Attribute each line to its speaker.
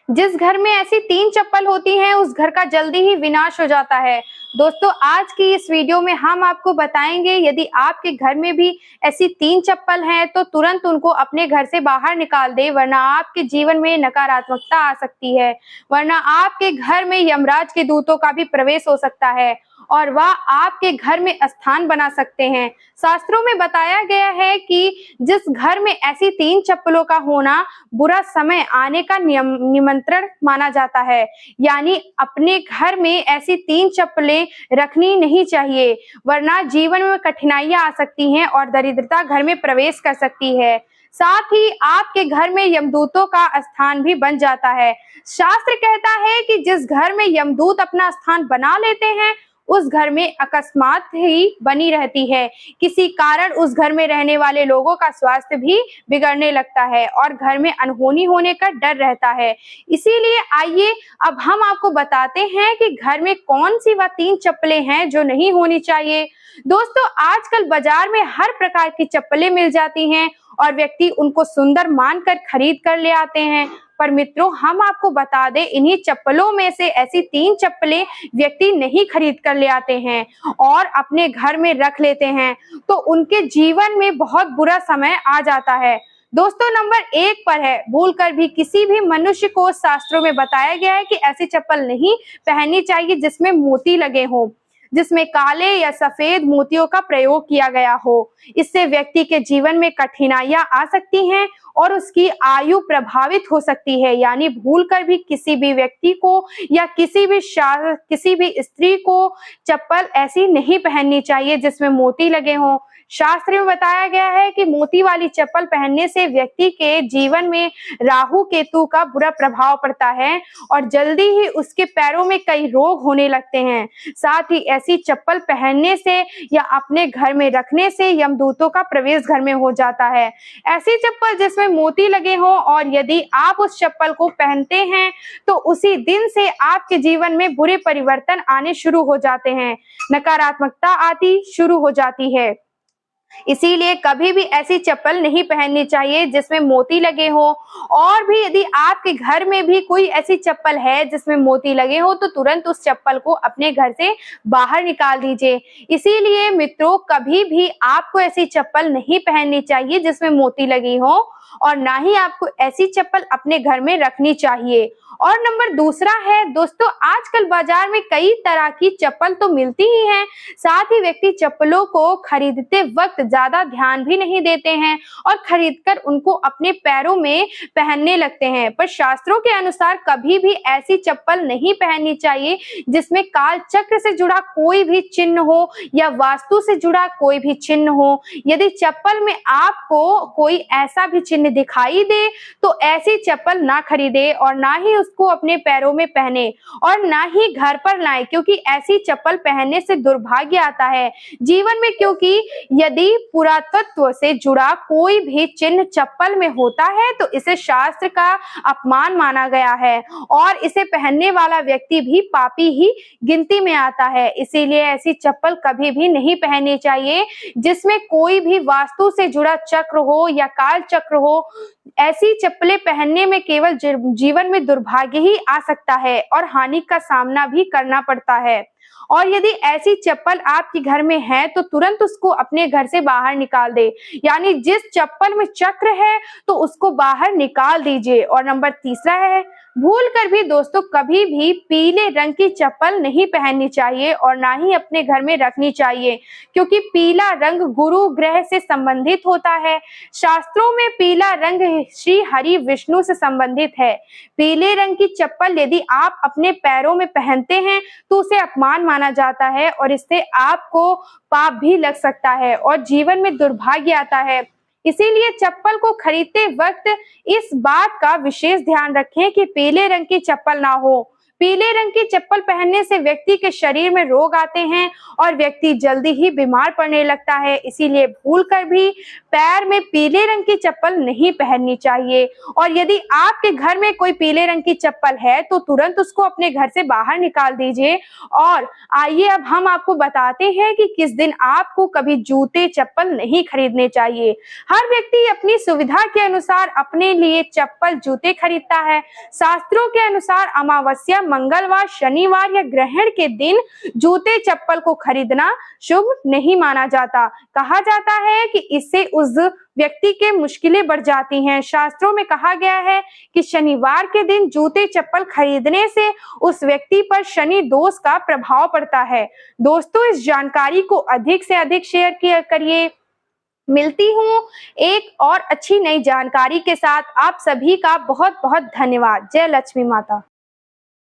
Speaker 1: जिस घर में ऐसी 3 चप्पल होती हैं उस घर का जल्दी ही विनाश हो जाता है। दोस्तों, आज की इस वीडियो में हम आपको बताएंगे यदि आपके घर में भी ऐसी 3 चप्पल हैं तो तुरंत उनको अपने घर से बाहर निकाल दें, वरना आपके जीवन में नकारात्मकता आ सकती है, वरना आपके घर में यमराज के दूतों का भी प्रवेश हो सकता है और वह आपके घर में स्थान बना सकते हैं। शास्त्रों में बताया गया है कि जिस घर में ऐसी 3 चप्पलों का होना बुरा समय आने का निमंत्रण माना जाता है, यानी अपने घर में ऐसी 3 चप्पलें रखनी नहीं चाहिए, वरना जीवन में कठिनाइयां आ सकती हैं और दरिद्रता घर में प्रवेश कर सकती है। साथ ही आपके घर में यमदूतों का स्थान भी बन जाता है। शास्त्र कहता है कि जिस घर में यमदूत अपना स्थान बना लेते हैं उस घर में अकस्मात ही बनी रहती है। किसी कारण उस घर में रहने वाले लोगों का स्वास्थ्य भी बिगड़ने लगता है और घर में अनहोनी होने का डर रहता है। इसीलिए आइए अब हम आपको बताते हैं कि घर में कौन सी वह 3 चप्पलें हैं जो नहीं होनी चाहिए। दोस्तों, आजकल बाजार में हर प्रकार की चप्पलें मिल जाती हैं और व्यक्ति उनको सुंदर मानकर खरीद कर ले आते हैं। पर मित्रों, हम आपको बता दें, इन्हीं चप्पलों में से ऐसी 3 चप्पलें व्यक्ति नहीं खरीद कर ले आते हैं और अपने घर में रख लेते हैं तो उनके जीवन में बहुत बुरा समय आ जाता है। दोस्तों, नंबर 1 पर है, भूलकर भी किसी भी मनुष्य को शास्त्रों में बताया गया है कि ऐसी चप्पल नहीं पहननी चाहिए जिसमें मोती लगे हों, जिसमें काले या सफेद मोतियों का प्रयोग किया गया हो। इससे व्यक्ति के जीवन में कठिनाइयां आ सकती हैं और उसकी आयु प्रभावित हो सकती है। यानी भूलकर भी किसी भी व्यक्ति को या किसी भी स्त्री को चप्पल ऐसी नहीं पहननी चाहिए जिसमें मोती लगे हों। शास्त्र में बताया गया है कि मोती वाली चप्पल पहनने से व्यक्ति के जीवन में राहु केतु का बुरा प्रभाव पड़ता है और जल्दी ही उसके पैरों में कई रोग होने लगते हैं। साथ ही ऐसी चप्पल पहनने से या अपने घर में रखने से यमदूतों का प्रवेश घर में हो जाता है। ऐसी चप्पल जिसमें मोती लगे हों और यदि आप उस चप्पल को पहनते हैं तो उसी दिन से आपके जीवन में बुरे परिवर्तन आने शुरू हो जाते हैं, नकारात्मकता आती शुरू हो जाती है। इसीलिए कभी भी ऐसी चप्पल नहीं पहननी चाहिए जिसमें मोती लगे हो। और भी यदि आपके घर में भी कोई ऐसी चप्पल है जिसमें मोती लगे हो तो तुरंत उस चप्पल को अपने घर से बाहर निकाल दीजिए। इसीलिए मित्रों, कभी भी आपको ऐसी चप्पल नहीं पहननी चाहिए जिसमें मोती लगी हो और ना ही आपको ऐसी चप्पल अपने घर में रखनी चाहिए। और नंबर 2 है, दोस्तों, आजकल बाजार में कई तरह की चप्पल तो मिलती ही हैं, साथ ही व्यक्ति चप्पलों को खरीदते वक्त ज्यादा ध्यान भी नहीं देते हैं और खरीदकर उनको अपने पैरों में पहनने लगते हैं। पर शास्त्रों के अनुसार कभी भी ऐसी चप्पल नहीं पहननी चाहिए जिसमें काल चक्र से जुड़ा कोई भी चिन्ह हो या वास्तु से जुड़ा कोई भी चिन्ह हो। यदि चप्पल में आपको कोई ऐसा भी चिन्ह दिखाई दे तो ऐसी चप्पल ना खरीदे और ना ही उसको अपने पैरों में पहने और ना ही घर पर लाएं, क्योंकि ऐसी चप्पल पहनने से दुर्भाग्य आता है जीवन में। क्योंकि यदि पुरातत्व से जुड़ा कोई भी चिन्ह चप्पल में होता है तो इसे शास्त्र का अपमान माना गया है और इसे पहनने वाला व्यक्ति भी पापी ही गिनती में आता है। इसीलिए ऐसी चप्पल कभी भी नहीं पहननी चाहिए जिसमें कोई भी वास्तु से जुड़ा चक्र हो या काल चक्र हो। ऐसी चप्पलें पहनने में केवल जीवन में दुर्भाग्य ही आ सकता है और हानि का सामना भी करना पड़ता है। और यदि ऐसी चप्पल आपके घर में है तो तुरंत उसको अपने घर से बाहर निकाल दे, यानी जिस चप्पल में चक्र है तो उसको बाहर निकाल दीजिए। और नंबर 3 है, भूल कर भी दोस्तों कभी भी पीले रंग की चप्पल नहीं पहननी चाहिए और ना ही अपने घर में रखनी चाहिए, क्योंकि पीला रंग गुरु ग्रह से संबंधित होता है। शास्त्रों में पीला रंग श्री हरि विष्णु से संबंधित है। पीले रंग की चप्पल यदि आप अपने पैरों में पहनते हैं तो उसे अपमान माना जाता है और इससे आपको पाप भी लग सकता है और जीवन में दुर्भाग्य आता है। इसीलिए चप्पल को खरीदते वक्त इस बात का विशेष ध्यान रखें कि पीले रंग की चप्पल ना हो। पीले रंग की चप्पल पहनने से व्यक्ति के शरीर में रोग आते हैं और व्यक्ति जल्दी ही बीमार पड़ने लगता है। इसीलिए भूलकर भी पैर में पीले रंग की चप्पल नहीं पहननी चाहिए। और यदि आपके घर में कोई पीले रंग की चप्पल है तो तुरंत उसको अपने घर से बाहर निकाल दीजिए। और आइए अब हम आपको बताते हैं कि किस दिन आपको कभी जूते चप्पल नहीं खरीदने चाहिए। हर व्यक्ति अपनी सुविधा के अनुसार अपने लिए चप्पल जूते खरीदता है। शास्त्रों के अनुसार अमावस्या, मंगलवार, शनिवार या ग्रहण के दिन जूते चप्पल को खरीदना शुभ नहीं माना जाता। कहा जाता है कि इससे उस व्यक्ति के मुश्किलें बढ़ जाती हैं। शास्त्रों में कहा गया है कि शनिवार के दिन जूते चप्पल खरीदने से उस व्यक्ति पर शनि दोष का प्रभाव पड़ता है। दोस्तों, इस जानकारी को अधिक से अधिक शेयर किया करिए। मिलती हूँ एक और अच्छी नई जानकारी के साथ। आप सभी का बहुत बहुत धन्यवाद। जय लक्ष्मी माता।